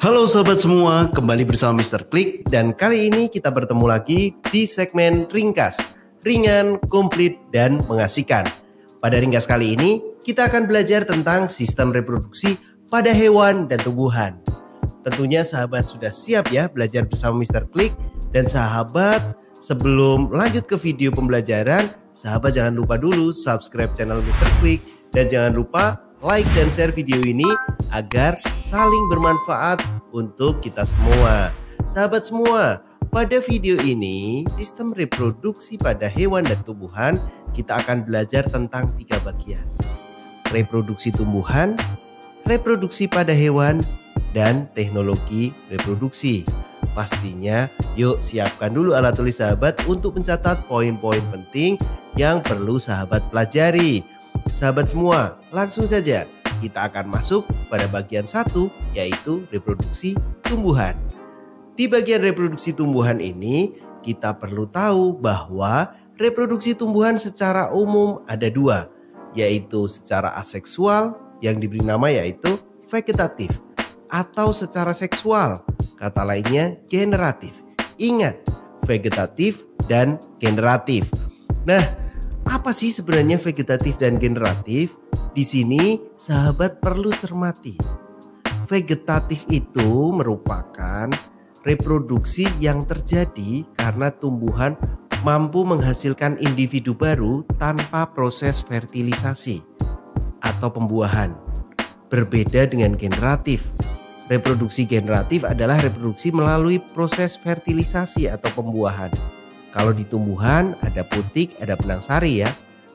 Halo sobat semua, kembali bersama Mr. Klik dan kali ini kita bertemu lagi di segmen Ringkas, ringan, komplit, dan mengasihkan. Pada Ringkas kali ini kita akan belajar tentang sistem reproduksi pada hewan dan tumbuhan. Tentunya sahabat sudah siap ya belajar bersama Mr. Klik, dan sahabat sebelum lanjut ke video pembelajaran, sahabat jangan lupa dulu subscribe channel Mr. Klik dan jangan lupa like dan share video ini agar saling bermanfaat untuk kita semua. Sahabat semua, pada video ini sistem reproduksi pada hewan dan tumbuhan kita akan belajar tentang 3 bagian. Reproduksi tumbuhan, reproduksi pada hewan, dan teknologi reproduksi. Pastinya yuk siapkan dulu alat tulis sahabat untuk mencatat poin-poin penting yang perlu sahabat pelajari. Sahabat semua, langsung saja kita akan masuk pada bagian 1, yaitu reproduksi tumbuhan. Di bagian reproduksi tumbuhan ini, kita perlu tahu bahwa reproduksi tumbuhan secara umum ada 2, yaitu secara aseksual yang diberi nama yaitu vegetatif, atau secara seksual, kata lainnya generatif. Ingat, vegetatif dan generatif. Nah, apa sih sebenarnya vegetatif dan generatif? Di sini sahabat perlu cermati. Vegetatif itu merupakan reproduksi yang terjadi karena tumbuhan mampu menghasilkan individu baru tanpa proses fertilisasi atau pembuahan. Berbeda dengan generatif. Reproduksi generatif adalah reproduksi melalui proses fertilisasi atau pembuahan. Kalau di tumbuhan ada putik, ada benang sari ya.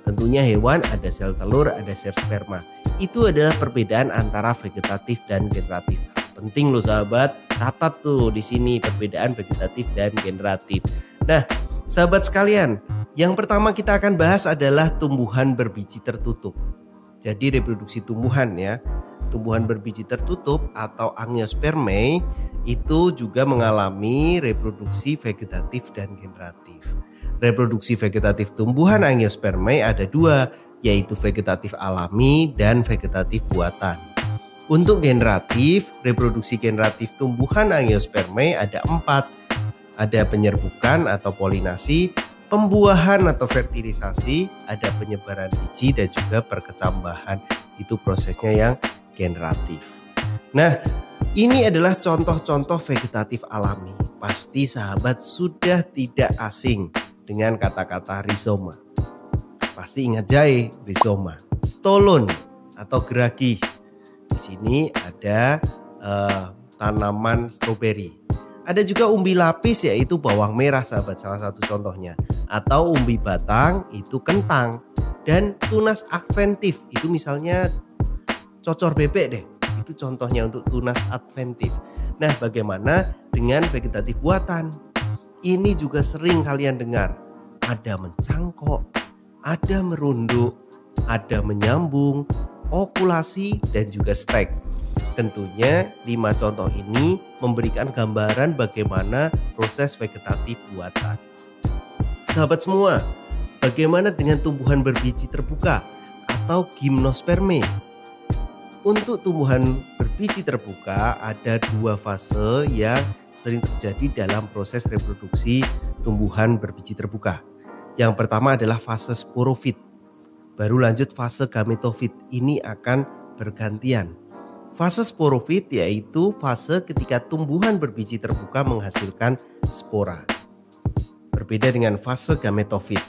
Tentunya hewan ada sel telur, ada sel sperma. Itu adalah perbedaan antara vegetatif dan generatif. Penting loh sahabat, catat tuh di sini perbedaan vegetatif dan generatif. Nah, sahabat sekalian, yang pertama kita akan bahas adalah tumbuhan berbiji tertutup. Jadi reproduksi tumbuhan ya. Tumbuhan berbiji tertutup atau Angiospermae itu juga mengalami reproduksi vegetatif dan generatif. Reproduksi vegetatif tumbuhan Angiospermae ada 2, yaitu vegetatif alami dan vegetatif buatan. Untuk generatif, reproduksi generatif tumbuhan Angiospermae ada 4. Ada penyerbukan atau polinasi, pembuahan atau fertilisasi, ada penyebaran biji dan juga perkecambahan. Itu prosesnya yang generatif. Nah, ini adalah contoh-contoh vegetatif alami. Pasti sahabat sudah tidak asing dengan kata-kata rizoma. Pasti ingat jahe, rizoma. Stolon atau geragi. Di sini ada tanaman stroberi. Ada juga umbi lapis yaitu bawang merah sahabat, salah satu contohnya. Atau umbi batang itu kentang. Dan tunas adventif itu misalnya cocor bebek deh. Itu contohnya untuk tunas adventif. Nah, bagaimana dengan vegetatif buatan? Ini juga sering kalian dengar. Ada mencangkok, ada merunduk, ada menyambung, okulasi, dan juga stek. Tentunya 5 contoh ini memberikan gambaran bagaimana proses vegetatif buatan. Sahabat semua, bagaimana dengan tumbuhan berbiji terbuka atau Gymnospermae? Untuk tumbuhan berbiji terbuka ada 2 fase yang sering terjadi dalam proses reproduksi tumbuhan berbiji terbuka. Yang pertama adalah fase sporofit, baru lanjut fase gametofit. Ini akan bergantian. Fase sporofit yaitu fase ketika tumbuhan berbiji terbuka menghasilkan spora. Berbeda dengan fase gametofit.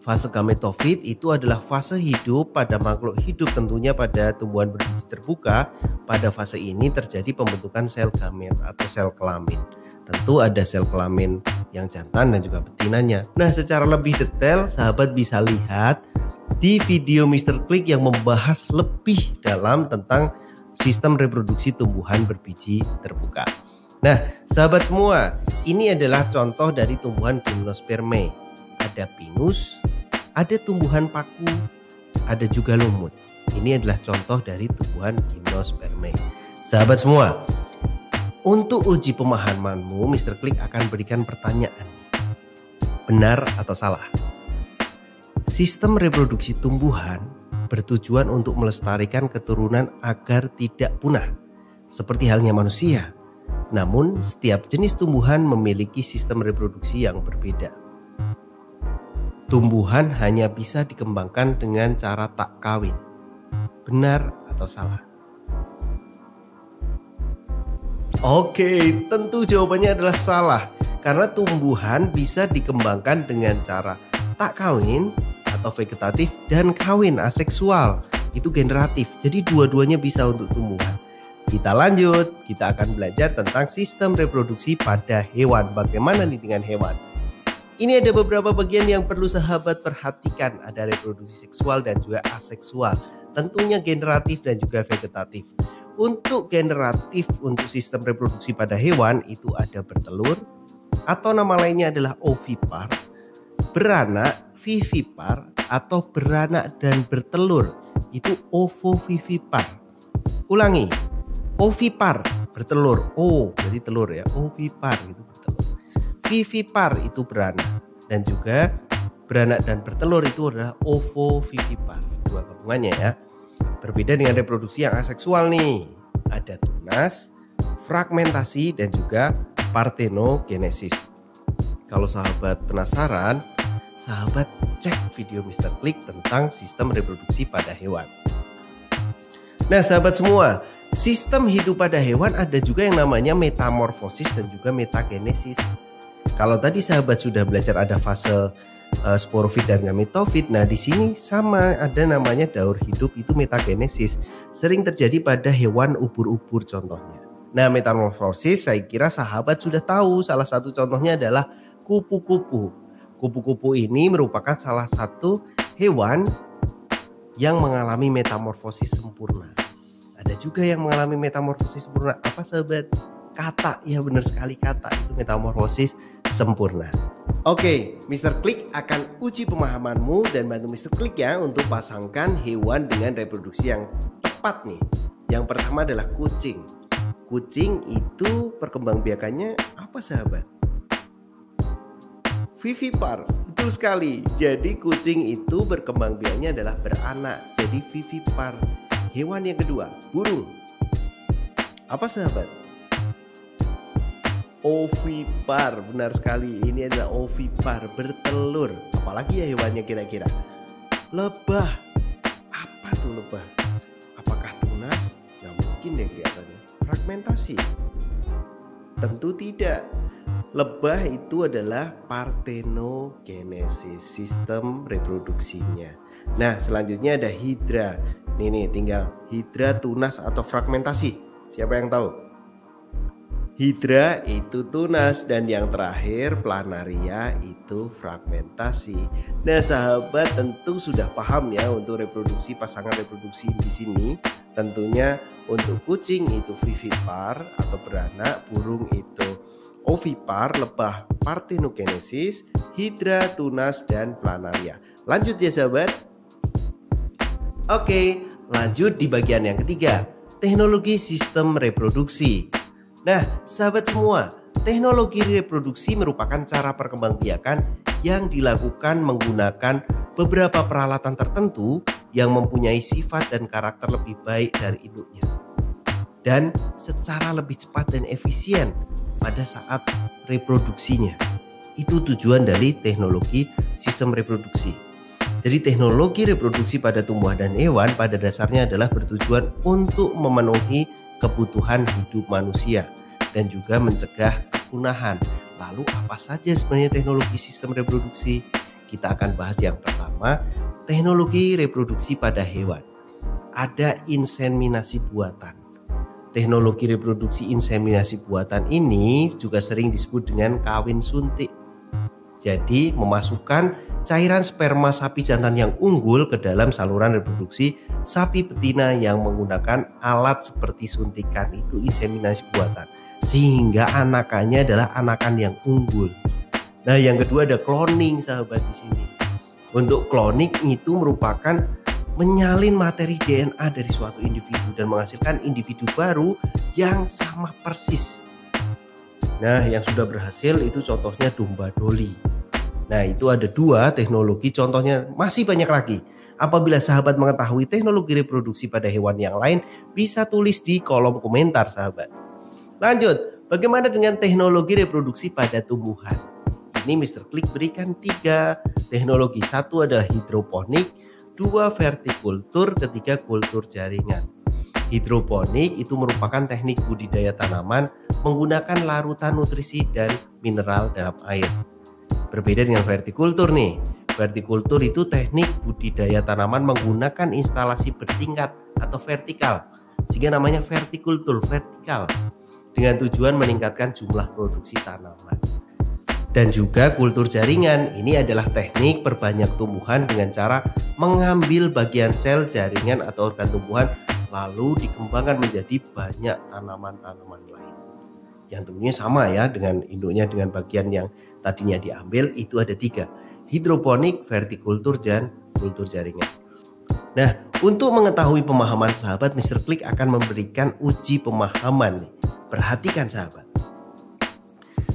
Fase gametofit itu adalah fase hidup pada makhluk hidup, tentunya pada tumbuhan berbiji terbuka. Pada fase ini terjadi pembentukan sel gamet atau sel kelamin. Tentu ada sel kelamin yang jantan dan juga betinanya. Nah, secara lebih detail sahabat bisa lihat di video Mr. Klik yang membahas lebih dalam tentang sistem reproduksi tumbuhan berbiji terbuka. Nah, sahabat semua, ini adalah contoh dari tumbuhan Gymnospermae. Ada pinus, ada tumbuhan paku, ada juga lumut. Ini adalah contoh dari tumbuhan Gymnospermae. Sahabat semua, untuk uji pemahamanmu, Mr. Klik akan berikan pertanyaan. Benar atau salah? Sistem reproduksi tumbuhan bertujuan untuk melestarikan keturunan agar tidak punah, seperti halnya manusia. Namun, setiap jenis tumbuhan memiliki sistem reproduksi yang berbeda. Tumbuhan hanya bisa dikembangkan dengan cara tak kawin. Benar atau salah? Oke, tentu jawabannya adalah salah. Karena tumbuhan bisa dikembangkan dengan cara tak kawin atau vegetatif dan kawin aseksual. Itu generatif. Jadi dua-duanya bisa untuk tumbuhan. Kita lanjut, kita akan belajar tentang sistem reproduksi pada hewan. Bagaimana nih dengan hewan? Ini ada beberapa bagian yang perlu sahabat perhatikan. Ada reproduksi seksual dan juga aseksual. Tentunya generatif dan juga vegetatif. Untuk generatif, untuk sistem reproduksi pada hewan itu ada bertelur, atau nama lainnya adalah ovipar, beranak, vivipar, atau beranak dan bertelur. Itu ovovivipar. Ulangi. Ovipar bertelur, berarti telur ya, ovipar itu bertelur. Vivipar itu beranak, dan juga beranak dan bertelur itu adalah ovovivipar. Dua gabungannya ya. Berbeda dengan reproduksi yang aseksual nih. Ada tunas, fragmentasi, dan juga partenogenesis. Kalau sahabat penasaran, sahabat cek video Mr. Klik tentang sistem reproduksi pada hewan. Nah sahabat semua, sistem hidup pada hewan ada juga yang namanya metamorfosis dan juga metagenesis. Kalau tadi sahabat sudah belajar ada fase sporofit dan gametofit, nah di sini sama ada namanya daur hidup, itu metagenesis. Sering terjadi pada hewan ubur-ubur contohnya. Nah metamorfosis saya kira sahabat sudah tahu, salah satu contohnya adalah kupu-kupu. Kupu-kupu ini merupakan salah satu hewan yang mengalami metamorfosis sempurna. Ada juga yang mengalami metamorfosis sempurna. Apa sahabat? Kata, ya benar sekali, kata itu metamorfosis sempurna. Oke, Mr. Klik akan uji pemahamanmu dan bantu Mr. Klik ya untuk pasangkan hewan dengan reproduksi yang tepat nih. Yang pertama adalah kucing. Kucing itu perkembangbiakannya apa sahabat? Vivipar, betul sekali. Jadi kucing itu berkembangbiaknya adalah beranak. Jadi vivipar. Hewan yang kedua, burung. Apa sahabat? Ovipar, benar sekali. Ini adalah ovipar, bertelur. Apalagi ya hewannya kira-kira? Lebah. Apa tuh lebah? Apakah tunas? Nggak mungkin deh kelihatannya. Fragmentasi? Tentu tidak. Lebah itu adalah partenogenesis, sistem reproduksinya. Nah selanjutnya ada hidra. Nih tinggal hidra, tunas, atau fragmentasi. Siapa yang tahu? Hidra itu tunas, dan yang terakhir planaria itu fragmentasi. Nah sahabat tentu sudah paham ya untuk reproduksi, pasangan reproduksi di sini. Tentunya untuk kucing itu vivipar atau beranak, burung itu ovipar, lebah partenogenesis, hidra, tunas, dan planaria. Lanjut ya sahabat. Oke, lanjut di bagian yang ketiga, teknologi sistem reproduksi. Nah sahabat semua, teknologi reproduksi merupakan cara perkembangbiakan yang dilakukan menggunakan beberapa peralatan tertentu yang mempunyai sifat dan karakter lebih baik dari induknya, dan secara lebih cepat dan efisien pada saat reproduksinya. Itu tujuan dari teknologi sistem reproduksi. Jadi teknologi reproduksi pada tumbuhan dan hewan pada dasarnya adalah bertujuan untuk memenuhi kebutuhan hidup manusia dan juga mencegah kepunahan. Lalu apa saja sebenarnya teknologi sistem reproduksi? Kita akan bahas yang pertama, teknologi reproduksi pada hewan. Ada inseminasi buatan. Teknologi reproduksi inseminasi buatan ini juga sering disebut dengan kawin suntik. Jadi memasukkan cairan sperma sapi jantan yang unggul ke dalam saluran reproduksi sapi betina yang menggunakan alat seperti suntikan, itu inseminasi buatan. Sehingga anakannya adalah anakan yang unggul. Nah, yang kedua ada cloning sahabat di sini. Untuk cloning itu merupakan menyalin materi DNA dari suatu individu dan menghasilkan individu baru yang sama persis. Nah, yang sudah berhasil itu contohnya domba Dolly. Nah, itu ada dua teknologi, contohnya masih banyak lagi. Apabila sahabat mengetahui teknologi reproduksi pada hewan yang lain, bisa tulis di kolom komentar sahabat. Lanjut, Bagaimana dengan teknologi reproduksi pada tumbuhan? Ini Mr. Klik berikan 3 teknologi. 1 adalah hidroponik, 2 vertikultur, ketiga kultur jaringan. Hidroponik itu merupakan teknik budidaya tanaman menggunakan larutan nutrisi dan mineral dalam air. Berbeda dengan vertikultur nih. Vertikultur itu teknik budidaya tanaman menggunakan instalasi bertingkat atau vertikal, sehingga namanya vertikultur, vertikal, dengan tujuan meningkatkan jumlah produksi tanaman. Dan juga kultur jaringan, ini adalah teknik perbanyak tumbuhan dengan cara mengambil bagian sel jaringan atau organ tumbuhan lalu dikembangkan menjadi banyak tanaman-tanaman lain. Yang tentunya sama ya dengan induknya, dengan bagian yang tadinya diambil itu ada 3. Hidroponik, vertikultur, dan kultur jaringan. Nah, untuk mengetahui pemahaman sahabat, Mr. Klik akan memberikan uji pemahaman nih. Perhatikan sahabat.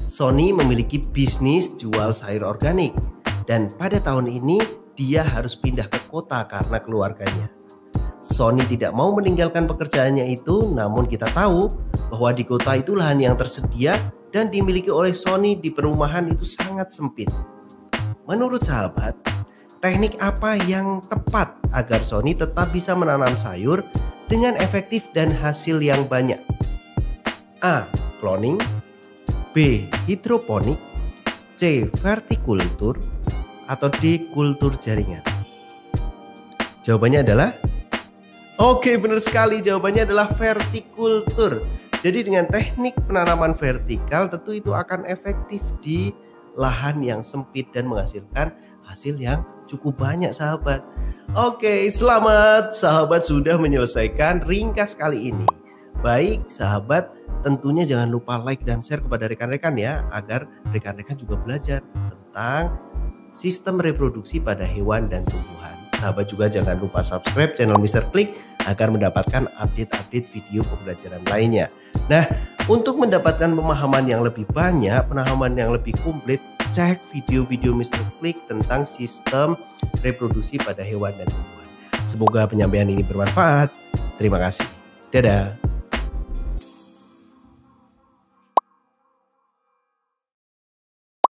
Sony memiliki bisnis jual sayur organik dan pada tahun ini dia harus pindah ke kota karena keluarganya. Sony tidak mau meninggalkan pekerjaannya itu, namun kita tahu bahwa di kota itu lahan yang tersedia dan dimiliki oleh Sony di perumahan itu sangat sempit. Menurut sahabat, teknik apa yang tepat agar Sony tetap bisa menanam sayur dengan efektif dan hasil yang banyak? A. Cloning, B. Hidroponik, C. Vertikultur, atau D. Kultur jaringan? Jawabannya adalah oke, benar sekali, jawabannya adalah vertikultur. Jadi dengan teknik penanaman vertikal tentu itu akan efektif di lahan yang sempit dan menghasilkan hasil yang cukup banyak sahabat. Oke, selamat sahabat sudah menyelesaikan ringkas kali ini. Baik sahabat, tentunya jangan lupa like dan share kepada rekan-rekan ya, agar rekan-rekan juga belajar tentang sistem reproduksi pada hewan dan tumbuhan. Sahabat juga jangan lupa subscribe channel Mr. Klik agar mendapatkan update-update video pembelajaran lainnya. Nah, untuk mendapatkan pemahaman yang lebih banyak, pemahaman yang lebih komplit, cek video-video Mr. Klik tentang sistem reproduksi pada hewan dan tumbuhan. Semoga penyampaian ini bermanfaat. Terima kasih. Dadah.